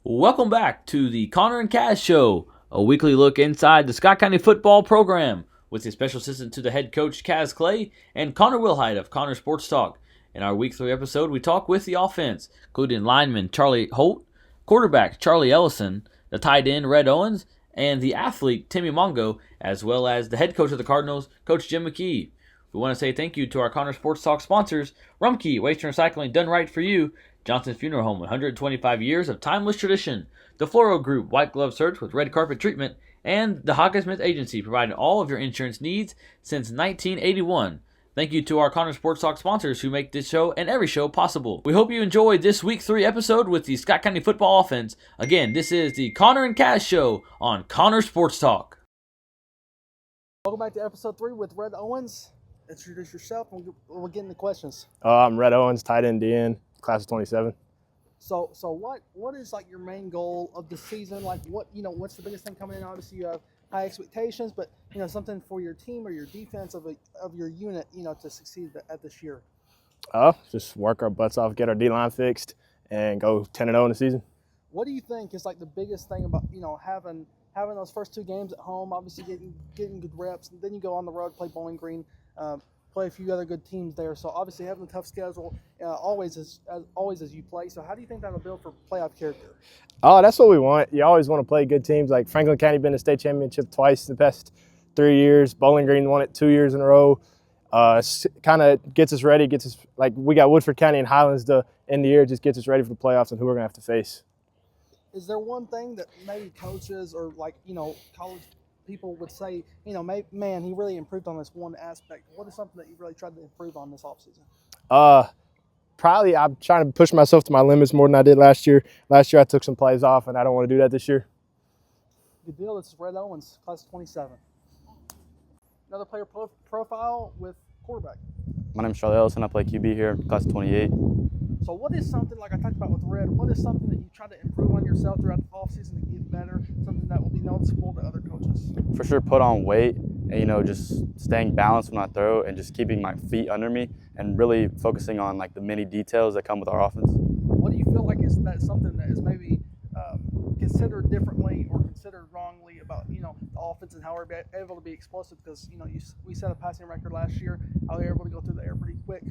Welcome back to the Connor and Kaz Show, a weekly look inside the Scott County football program with a special assistant to the head coach Kaz Clay and Connor Willhite of Connor Sports Talk. In our week 3 episode, we talk with the offense, including lineman Charlie Holt, quarterback Charlie Ellison, the tight end Red Owens, and the athlete Timmy Emongo, as well as the head coach of the Cardinals, Coach Jim McKee. We want to say thank you to our Connor Sports Talk sponsors, Rumkey, Waste and Recycling, done right for you, Johnson's Funeral Home, 125 years of timeless tradition, the Floral Group, White Glove Search with red carpet treatment, and the Hawkesmith Agency, providing all of your insurance needs since 1981. Thank you to our Connor Sports Talk sponsors who make this show and every show possible. We hope you enjoyed this Week 3 episode with the Scott County football offense. Again, this is the Connor and Kaz Show on Connor Sports Talk. Welcome back to episode 3 with Red Owens. Introduce yourself and we'll get into questions. I'm Red Owens, tight end DN, class of 27. So what is like your main goal of the season? Like what's the biggest thing coming in? Obviously you have high expectations, but something for your team or your defense of your unit, to succeed at this year. Just work our butts off, get our D-line fixed, and go 10-0 in the season. What do you think is like the biggest thing about having those first 2 games at home, obviously getting good reps, and then you go on the road, play Bowling Green, play a few other good teams there. So obviously having a tough schedule always as you play. So how do you think that'll build for playoff character? Oh, that's what we want. You always want to play good teams. Like Franklin County been to state championship twice in the past 3 years. Bowling Green won it 2 years in a row. Kind of gets us ready. Gets us like we got Woodford County and Highlands to end the year. Just gets us ready for the playoffs and who we're gonna have to face. Is there one thing that maybe coaches or college people would say, man, he really improved on this one aspect? What is something that you really tried to improve on this offseason? Probably I'm trying to push myself to my limits more than I did last year. Last year I took some plays off, and I don't want to do that this year. Good deal. This is Red Owens, class of 27. Another player profile with quarterback. My name is Charlie Ellison. I play QB here, class of 28. So what is something, like I talked about with Red, what is something that you try to improve on yourself throughout the offseason to get better, something that will be noticeable to other coaches? For sure, put on weight and, just staying balanced when I throw and just keeping my feet under me and really focusing on, the many details that come with our offense. What do you feel like is that something that is maybe considered differently or considered wrongly about, the offense and how we're able to be explosive? Because, we set a passing record last year, how we were able to go through the air pretty quick.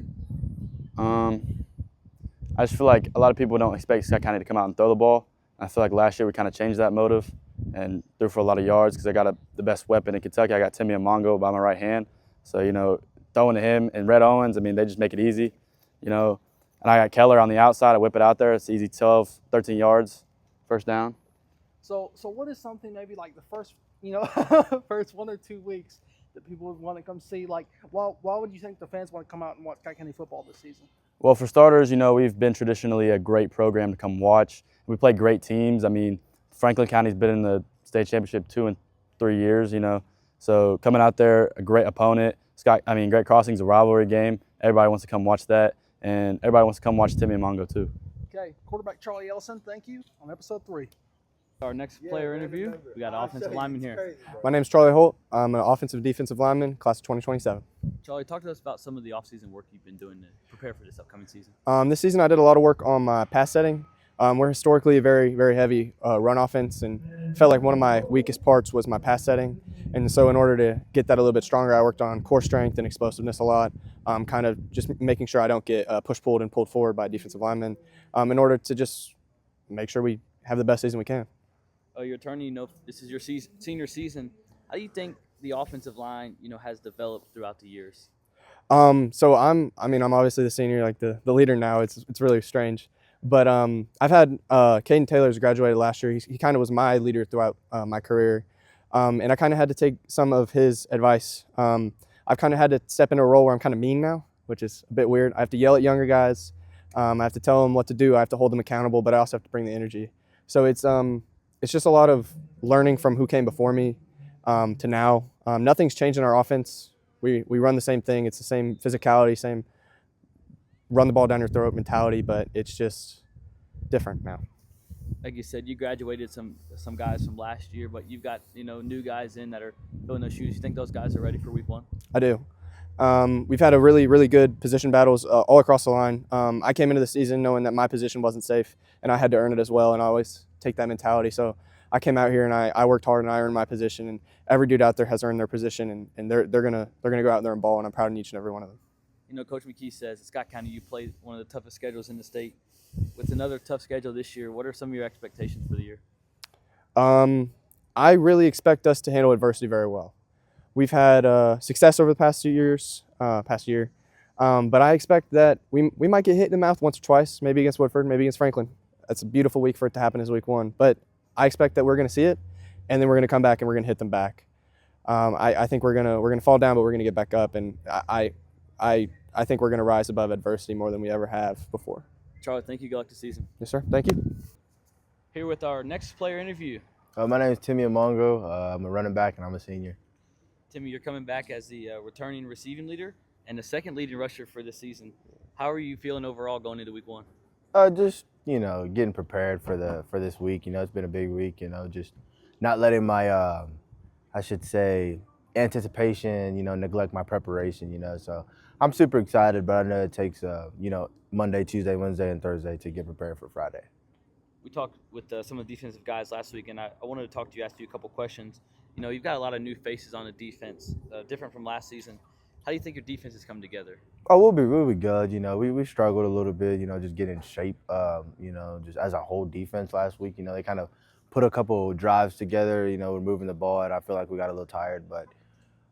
I just feel like a lot of people don't expect Scott County to come out and throw the ball. I feel like last year we kind of changed that motive and threw for a lot of yards because I got the best weapon in Kentucky. I got Timmy Emongo by my right hand. So, throwing to him and Red Owens, they just make it easy. And I got Keller on the outside. I whip it out there. It's easy 12, 13 yards, first down. So what is something maybe like the first, first 1 or 2 weeks that people would want to come see? Like, why would you think the fans want to come out and watch Scott County football this season? Well, for starters, we've been traditionally a great program to come watch. We play great teams. Franklin County's been in the state championship 2 and 3 years, So coming out there, a great opponent. Great Crossing's a rivalry game. Everybody wants to come watch that, and everybody wants to come watch Timmy Emongo too. Okay, quarterback Charlie Ellison, thank you on episode 3. Our next player interview, we got an offensive lineman here. My name's Charlie Holt. I'm an offensive defensive lineman, class of 2027. Charlie, talk to us about some of the offseason work you've been doing to prepare for this upcoming season. This season I did a lot of work on my pass setting. We're historically a very, very heavy run offense, and felt like one of my weakest parts was my pass setting. And so in order to get that a little bit stronger, I worked on core strength and explosiveness a lot, kind of just making sure I don't get push-pulled and pulled forward by defensive linemen in order to just make sure we have the best season we can. You're turning, this is your senior season. How do you think the offensive line, has developed throughout the years? So I'm obviously the senior, like the leader now. It's really strange. But I've had Caden Taylor's graduated last year. He kind of was my leader throughout my career. And I kind of had to take some of his advice. I've kind of had to step into a role where I'm kind of mean now, which is a bit weird. I have to yell at younger guys. I have to tell them what to do. I have to hold them accountable, but I also have to bring the energy. So it's just a lot of learning from who came before me to now. Nothing's changed in our offense. We run the same thing. It's the same physicality, same run the ball down your throat mentality, but it's just different now. Like you said, you graduated some guys from last year, but you've got new guys in that are filling those shoes. You think those guys are ready for week 1? I do. We've had a really, really good position battles all across the line. I came into the season knowing that my position wasn't safe, and I had to earn it as well. And I always take that mentality. So I came out here and I worked hard and I earned my position, and every dude out there has earned their position, and they're gonna go out there and ball, and I'm proud of each and every one of them. You know, Coach McKee says at Scott County you played one of the toughest schedules in the state. With another tough schedule this year, what are some of your expectations for the year? I really expect us to handle adversity very well. We've had success over the past year, but I expect that we might get hit in the mouth once or twice, maybe against Woodford, maybe against Franklin. That's a beautiful week for it to happen as week 1, but I expect that we're going to see it, and then we're going to come back and we're going to hit them back. I think we're going to fall down, but we're going to get back up, and I think we're going to rise above adversity more than we ever have before. Charlie, thank you. Good luck this season. Yes, sir. Thank you. Here with our next player interview. My name is Timmy Emongo. I'm a running back, and I'm a senior. Timmy, you're coming back as the returning receiving leader and the second leading rusher for this season. How are you feeling overall going into week 1? Just, getting prepared for this week. It's been a big week, just not letting my, anticipation, neglect my preparation, So I'm super excited, but I know it takes, Monday, Tuesday, Wednesday, and Thursday to get prepared for Friday. We talked with some of the defensive guys last week, and I wanted to talk to you, ask you a couple questions. You've got a lot of new faces on the defense, different from last season. How do you think your defense has come together? Oh, we'll be good. We struggled a little bit, just getting in shape, just as a whole defense last week. They kind of put a couple drives together, we're moving the ball, and I feel like we got a little tired. But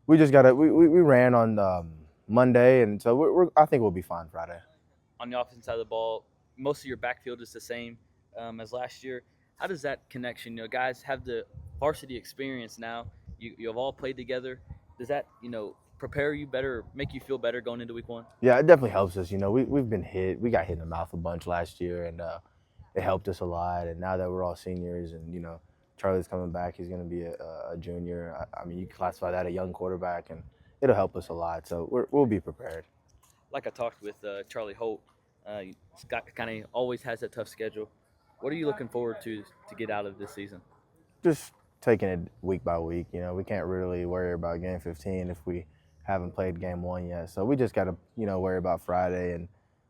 we just got to – we ran on Monday, and so I think we'll be fine Friday. On the offensive side of the ball, most of your backfield is the same as last year. How does that connection, guys have the varsity experience now. You have all played together. Does that, prepare you better, make you feel better going into week 1? Yeah, it definitely helps us. We've been hit. We got hit in the mouth a bunch last year, and it helped us a lot. And now that we're all seniors and, Charlie's coming back, he's going to be a junior. I mean, you classify that a young quarterback, and it'll help us a lot. So we'll be prepared. Like I talked with Charlie Holt, Scott kind of always has a tough schedule. What are you looking forward to get out of this season? Just taking it week by week. We can't really worry about game 15 if we haven't played game 1 yet. So we just got to, worry about Friday. And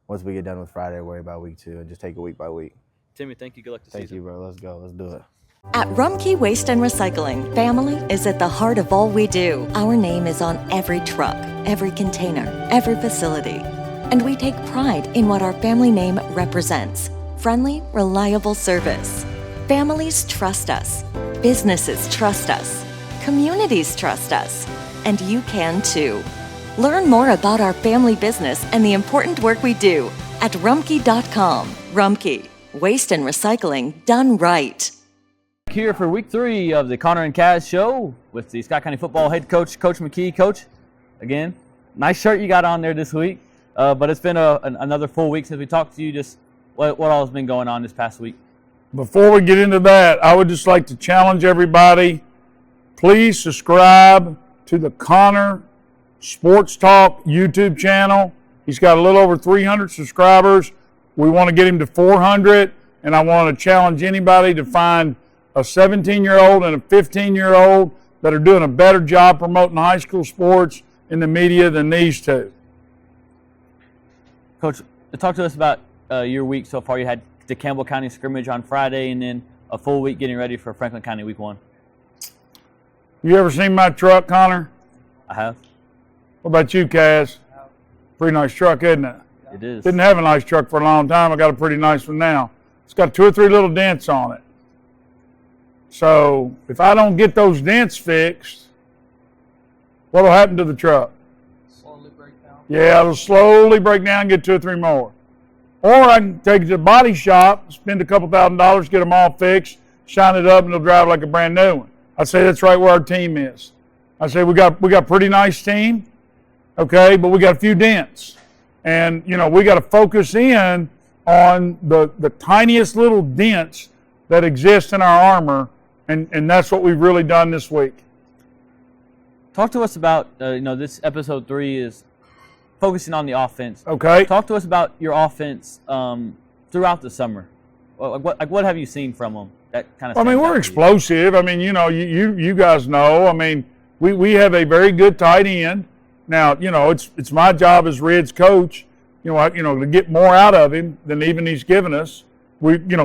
once we get done with Friday, worry about week 2 and just take it week by week. Timmy, thank you. Good luck this season. Thank you, bro. Let's go. Let's do it. At Rumpke Waste and Recycling, family is at the heart of all we do. Our name is on every truck, every container, every facility. And we take pride in what our family name represents. Friendly, reliable service. Families trust us. Businesses trust us. Communities trust us. And you can too. Learn more about our family business and the important work we do at rumpke.com. Rumpke, waste and recycling done right. Here for week 3 of the Connor and Kaz show with the Scott County football head coach, Coach McKee. Coach, again, nice shirt you got on there this week, but it's been another full week since we talked to you. Just what all has been going on this past week? Before we get into that, I would just like to challenge everybody. Please subscribe to the Connor Sports Talk YouTube channel. He's got a little over 300 subscribers. We want to get him to 400, and I want to challenge anybody to find a 17-year-old and a 15-year-old that are doing a better job promoting high school sports in the media than these two. Coach, talk to us about your week so far. You had the Campbell County scrimmage on Friday and then a full week getting ready for Franklin County week 1. You ever seen my truck, Connor? I have. What about you, Kaz? Pretty nice truck, isn't it? It is. Didn't have a nice truck for a long time. I got a pretty nice one now. It's got 2 or 3 little dents on it. So if I don't get those dents fixed, what will happen to the truck? Slowly break down. Yeah, it'll slowly break down and get 2 or 3 more. Or I can take it to the body shop, spend a couple $1,000s, get them all fixed, shine it up, and it'll drive like a brand new one. I say that's right where our team is. I say we got a pretty nice team, okay, but we got a few dents. And, we got to focus in on the tiniest little dents that exist in our armor, and that's what we've really done this week. Talk to us about, this episode 3 is focusing on the offense. Okay. Talk to us about your offense throughout the summer. What have you seen from them? That kind of. We're explosive. You guys know. We have a very good tight end. Now, it's my job as Red's coach, to get more out of him than even he's given us.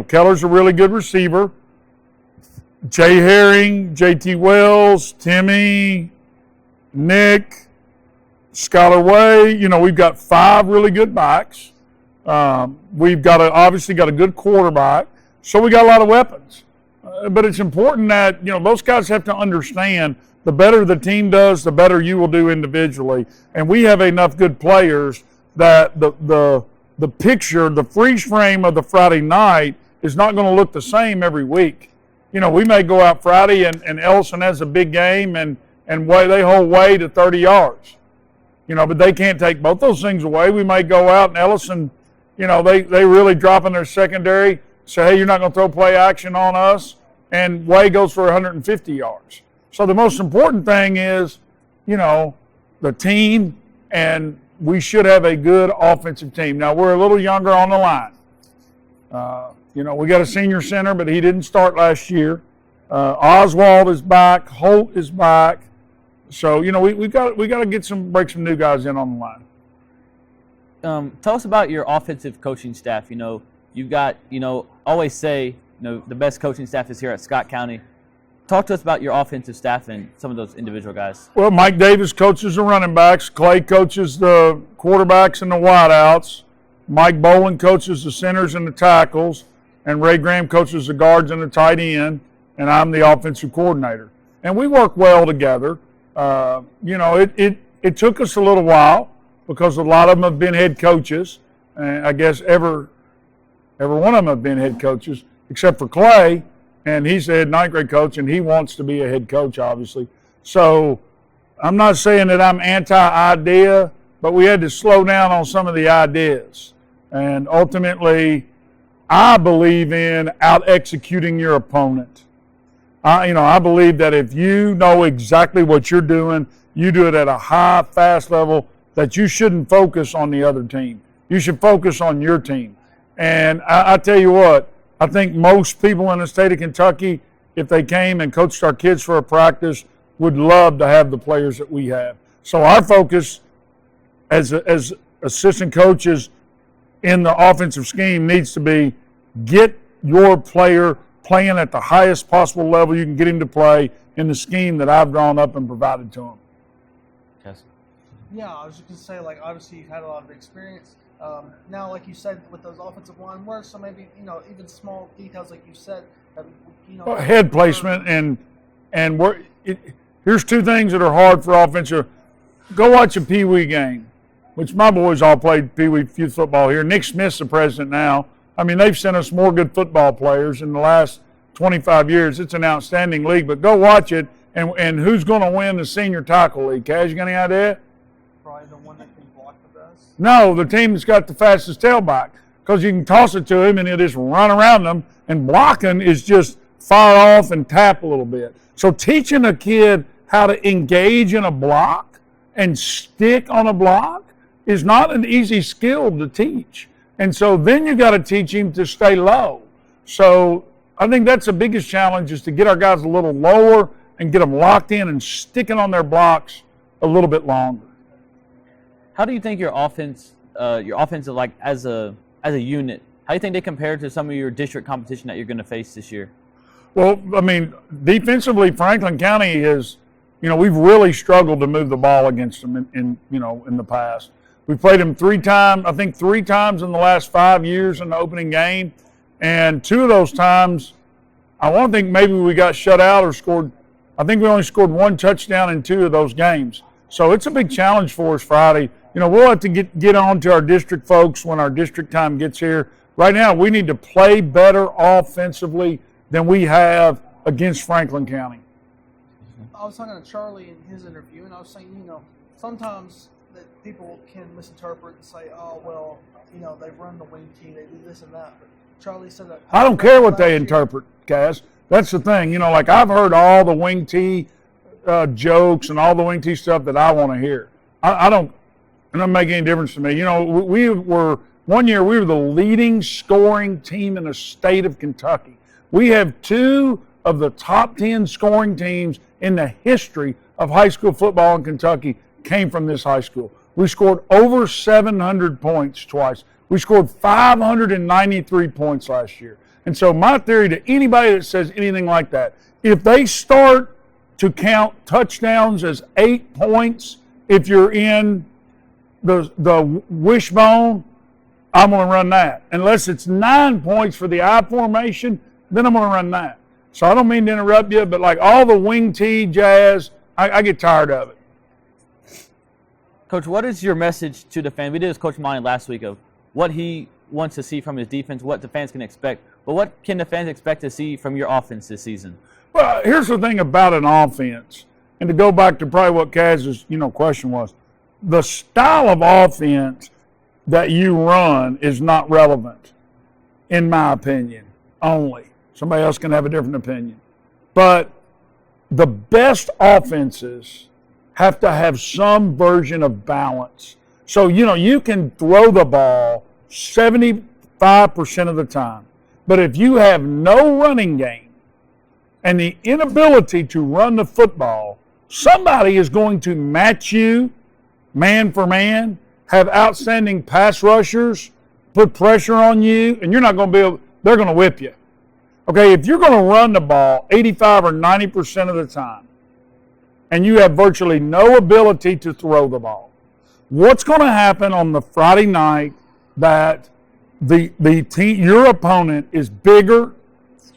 Keller's a really good receiver. Jay Herring, JT Wells, Timmy, Nick, Skylar Way. We've got 5 really good backs. We've obviously got a good quarterback. So we got a lot of weapons. But it's important that, those guys have to understand the better the team does, the better you will do individually. And we have enough good players that the picture, the freeze frame of the Friday night is not going to look the same every week. We may go out Friday and Ellison has a big game and they hold Way to 30 yards. But they can't take both those things away. We may go out and Ellison, they really drop in their secondary, say, hey, you're not going to throw play action on us, and Way goes for 150 yards. So the most important thing is, the team, and we should have a good offensive team. Now, we're a little younger on the line. We got a senior center, but he didn't start last year. Oswald is back. Holt is back. So, we got to break some new guys in on the line. Tell us about your offensive coaching staff. You've got, always say, the best coaching staff is here at Scott County. Talk to us about your offensive staff and some of those individual guys. Well, Mike Davis coaches the running backs. Clay coaches the quarterbacks and the wideouts. Mike Boland coaches the centers and the tackles. And Ray Graham coaches the guards and the tight end. And I'm the offensive coordinator. And we work well together. It took us a little while because a lot of them have been head coaches. And I guess every one of them have been head coaches, except for Clay, and he's a head ninth grade coach, and he wants to be a head coach, obviously. So I'm not saying that I'm anti-idea, but we had to slow down on some of the ideas. And ultimately, I believe in out-executing your opponent. I believe that if you know exactly what you're doing, you do it at a high, fast level, that you shouldn't focus on the other team. You should focus on your team. And I tell you what, I think most people in the state of Kentucky, if they came and coached our kids for a practice, would love to have the players that we have. So our focus as assistant coaches in the offensive scheme needs to be get your player playing at the highest possible level you can get him to play in the scheme that I've drawn up and provided to him. Yes. Yeah, I was just going to say, obviously you've had a lot of experience. Now, like you said, with those offensive line, where so maybe, even small details like you said, head placement and here's 2 things that are hard for offensive. Go watch a Pee Wee game, which my boys all played Pee Wee youth football here. Nick Smith's the president now. I mean, they've sent us more good football players in the last 25 years. It's an outstanding league, but go watch it. And who's going to win the senior tackle league? Kaz, you got any idea? Probably the one that can block the best. No, the team that's got the fastest tailback, because you can toss it to him and he'll just run around them, and blocking is just fire off and tap a little bit. So teaching a kid how to engage in a block and stick on a block is not an easy skill to teach. And so then you got to teach him to stay low. So I think that's the biggest challenge, is to get our guys a little lower and get them locked in and sticking on their blocks a little bit longer. How do you think your offensive, as a unit, how do you think they compare to some of your district competition that you're going to face this year? Well, I mean, defensively, Franklin County is, we've really struggled to move the ball against them in the past. We played them 3 times, I think 3 times in the last 5 years in the opening game. And 2 of those times, I want to think maybe we got shut out or scored. I think we only scored 1 touchdown in 2 of those games. So it's a big challenge for us Friday. We'll have to get on to our district folks when our district time gets here. Right now, we need to play better offensively than we have against Franklin County. I was talking to Charlie in his interview, and I was saying, sometimes that people can misinterpret and say, oh, well, they run the wing tee, they do this and that. But Charlie said that. I don't care what they interpret, Kaz. That's the thing. I've heard all the wing tee jokes and all the wing tee stuff that I want to hear. I don't. It doesn't make any difference to me. One year we were the leading scoring team in the state of Kentucky. We have 2 of the top 10 scoring teams in the history of high school football in Kentucky came from this high school. We scored over 700 points twice. We scored 593 points last year. And so my theory to anybody that says anything like that, if they start to count touchdowns as 8 points, if you're in the wishbone, I'm going to run that. Unless it's 9 points for the I formation, then I'm going to run that. So I don't mean to interrupt you, but like all the wing tee jazz, I get tired of it. Coach, what is your message to the fans? We did this Coach Monty last week of what he wants to see from his defense, what the fans can expect. But what can the fans expect to see from your offense this season? Well, here's the thing about an offense, and to go back to probably what Kaz's question was, the style of offense that you run is not relevant, in my opinion, only. Somebody else can have a different opinion. But the best offenses have to have some version of balance. So, you can throw the ball 75% of the time. But if you have no running game and the inability to run the football, somebody is going to match you man for man, have outstanding pass rushers, put pressure on you, and you're not going to be able, they're going to whip you. Okay, if you're going to run the ball 85 or 90% of the time, and you have virtually no ability to throw the ball, what's going to happen on the Friday night that the team, your opponent is bigger,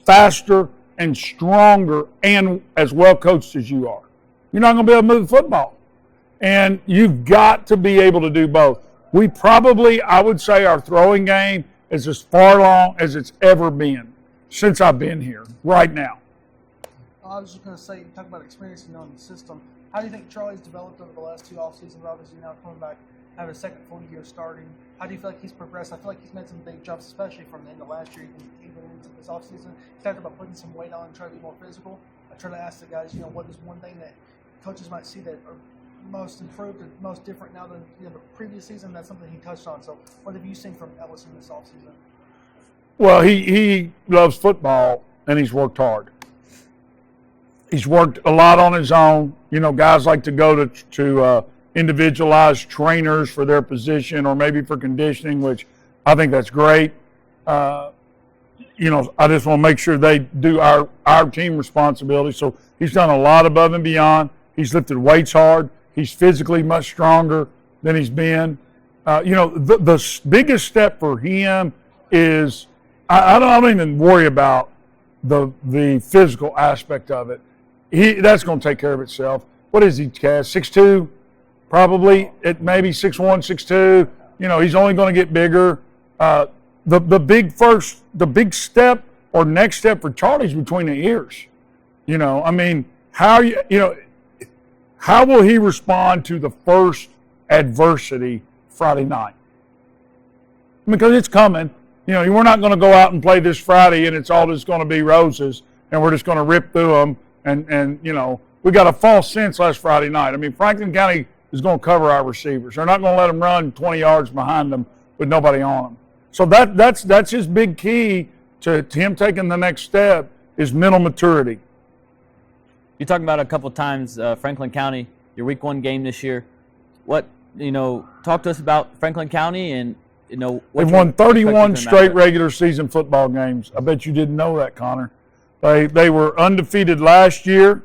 faster, and stronger, and as well coached as you are? You're not going to be able to move the football. And you've got to be able to do both. We probably, I would say our throwing game is as far along as it's ever been since I've been here, right now. I was just going to say, you talk about experience and knowing the system. How do you think Charlie's developed over the last 2 off seasons? Obviously now coming back, having a second full year starting. How do you feel like he's progressed? I feel like he's made some big jumps, especially from the end of last year, even into this off season. He talked about putting some weight on and trying to be more physical. I try to ask the guys, what is one thing that coaches might see that are most improved and most different now than the previous season? That's something he touched on. So what have you seen from Ellison this off season? Well, he loves football, and he's worked hard. He's worked a lot on his own. Guys like to go to individualized trainers for their position or maybe for conditioning, which I think that's great. I just want to make sure they do our team responsibility. So he's done a lot above and beyond. He's lifted weights hard. He's physically much stronger than he's been. The biggest step for him is I don't even worry about the physical aspect of it. That's going to take care of itself. What is he, Kaz? 6'2", probably. It maybe 6'1", 6'2". He's only going to get bigger. The big step or next step for Charlie's between the ears. How will he respond to the first adversity Friday night? Because it's coming. We're not going to go out and play this Friday and it's all just going to be roses and we're just going to rip through them. And we got a false sense last Friday night. Franklin County is going to cover our receivers. They're not going to let them run 20 yards behind them with nobody on them. So that's his big key to him taking the next step is mental maturity. You talked about a couple times Franklin County, your week 1 game this year. Talk to us about Franklin County and they've won 31 straight regular season football games. I bet you didn't know that, Connor. They were undefeated last year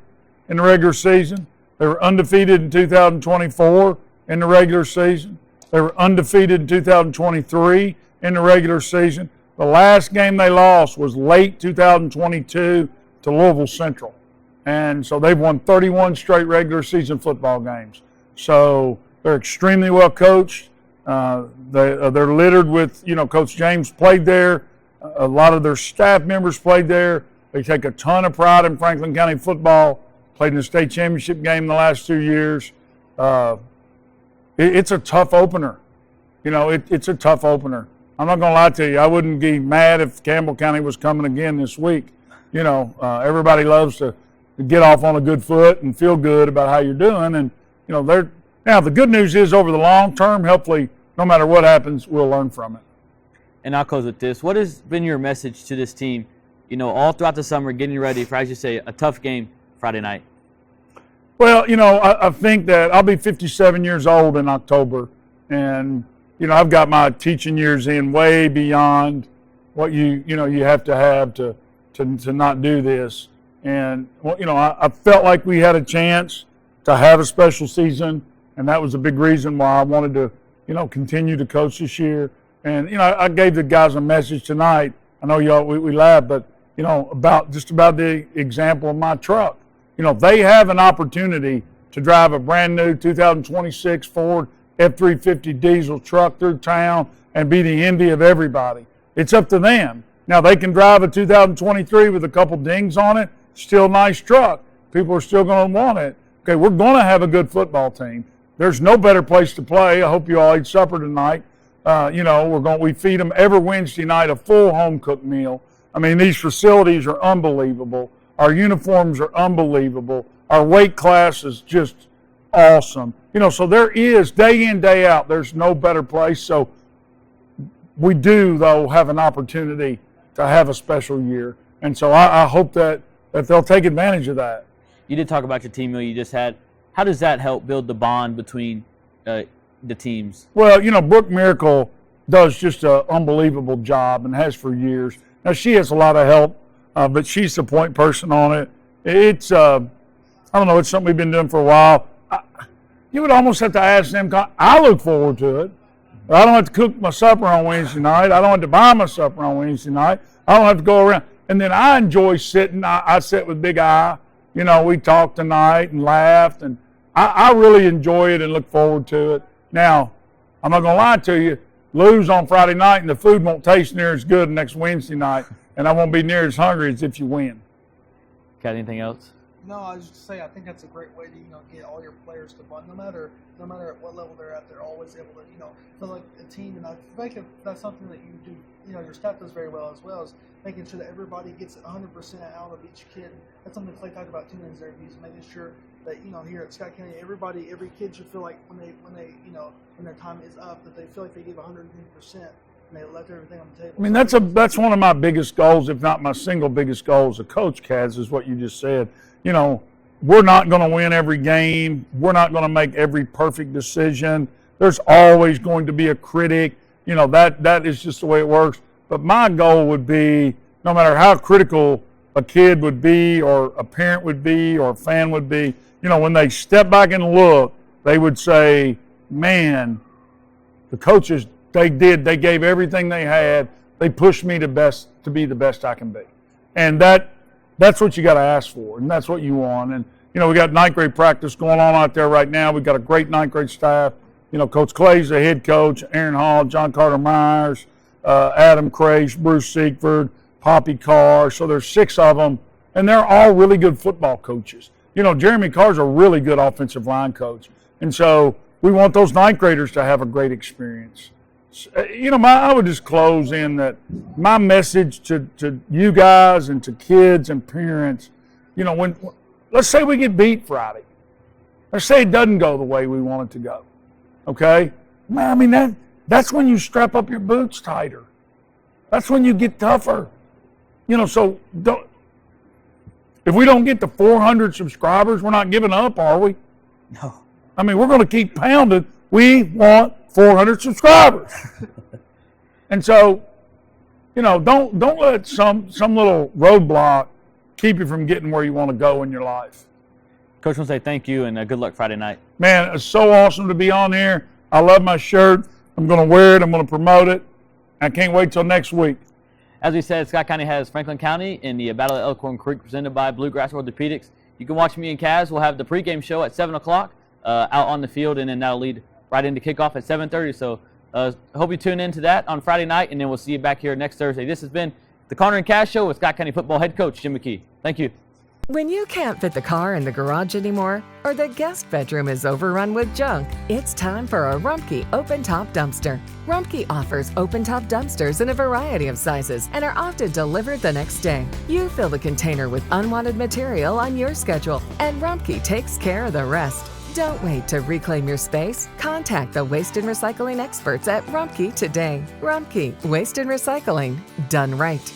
in the regular season. They were undefeated in 2024 in the regular season. They were undefeated in 2023 in the regular season. The last game they lost was late 2022 to Louisville Central. And so they've won 31 straight regular season football games. So they're extremely well coached. They're littered with, Coach James played there. A lot of their staff members played there. They take a ton of pride in Franklin County football. Played in the state championship game the last 2 years. It's a tough opener. It's a tough opener. I'm not going to lie to you. I wouldn't be mad if Campbell County was coming again this week. Everybody loves to get off on a good foot and feel good about how you're doing. And, now the good news is over the long term, hopefully, no matter what happens, we'll learn from it. And I'll close with this. What has been your message to this team, all throughout the summer, getting ready for, as you say, a tough game Friday night? Well, I think that I'll be 57 years old in October. And, I've got my teaching years in way beyond what you have to not do this. And I felt like we had a chance to have a special season, and that was a big reason why I wanted to continue to coach this year. And I gave the guys a message tonight. I know y'all we laughed, but about the example of my truck. They have an opportunity to drive a brand new 2026 Ford F-350 diesel truck through town and be the envy of everybody. It's up to them. Now they can drive a 2023 with a couple dings on it. Still nice truck. People are still going to want it. Okay, we're going to have a good football team. There's no better place to play. I hope you all ate supper tonight. We feed them every Wednesday night a full home cooked meal. I mean, these facilities are unbelievable. Our uniforms are unbelievable. Our weight class is just awesome. So there is, day in, day out, there's no better place. So we do, though, have an opportunity to have a special year. And so I hope that they'll take advantage of that. You did talk about your team meal you just had. How does that help build the bond between the teams? Well, Brooke Miracle does just an unbelievable job and has for years. Now, she has a lot of help, but she's the point person on it. It's, I don't know, it's something we've been doing for a while. You would almost have to ask them. I look forward to it. I don't have to cook my supper on Wednesday night. I don't have to buy my supper on Wednesday night. I don't have to go around. And then I enjoy sitting. I sit with Big I. We talked tonight and laughed. And I really enjoy it and look forward to it. Now, I'm not going to lie to you. Lose on Friday night and the food won't taste near as good next Wednesday night. And I won't be near as hungry as if you win. Got anything else? No, I was just saying, I think that's a great way to get all your players to bond. No matter at what level they're at, they're always able to feel like a team. And I think that's something that you do. Your staff does very well as making sure that everybody gets 100% out of each kid. That's something Clay talked about too in his interviews, making sure that here at Scott County, every kid should feel like when their time is up, that they feel like they give 110%. And they left everything on the table. I mean, that's one of my biggest goals, if not my single biggest goal as a coach, Kaz, is what you just said. We're not going to win every game. We're not going to make every perfect decision. There's always going to be a critic. That is just the way it works. But my goal would be, no matter how critical a kid would be or a parent would be or a fan would be, when they step back and look, they would say, man, the coaches, they gave everything they had. They pushed me to be the best I can be. And that's what you got to ask for, and that's what you want. And, we got ninth grade practice going on out there right now. We got a great ninth grade staff. Coach Clay's the head coach, Aaron Hall, John Carter Myers, Adam Crace, Bruce Siegford, Poppy Carr. So there's 6 of them, and they're all really good football coaches. Jeremy Carr's a really good offensive line coach. And so we want those ninth graders to have a great experience. I would just close in that my message to you guys and to kids and parents, when let's say we get beat Friday. Let's say it doesn't go the way we want it to go. Okay? Man, I mean, that's when you strap up your boots tighter. That's when you get tougher. So if we don't get to 400 subscribers, we're not giving up, are we? No. I mean, we're going to keep pounding. We want 400 subscribers. And so, don't let some little roadblock keep you from getting where you want to go in your life. Coach, I want to say thank you and good luck Friday night. Man, it's so awesome to be on here. I love my shirt. I'm going to wear it. I'm going to promote it. I can't wait till next week. As we said, Scott County has Franklin County in the Battle of Elkhorn Creek presented by Bluegrass Orthopedics. You can watch me and Kaz. We'll have the pregame show at 7 o'clock out on the field, and then that'll lead right into kickoff at 7:30. So hope you tune in to that on Friday night, and then we'll see you back here next Thursday. This has been the Connor and Kaz Show with Scott County football head coach Jim McKee. Thank you. When you can't fit the car in the garage anymore, or the guest bedroom is overrun with junk, it's time for a Rumpke open-top dumpster. Rumpke offers open-top dumpsters in a variety of sizes and are often delivered the next day. You fill the container with unwanted material on your schedule, and Rumpke takes care of the rest. Don't wait to reclaim your space. Contact the waste and recycling experts at Rumpke today. Rumpke, waste and recycling, done right.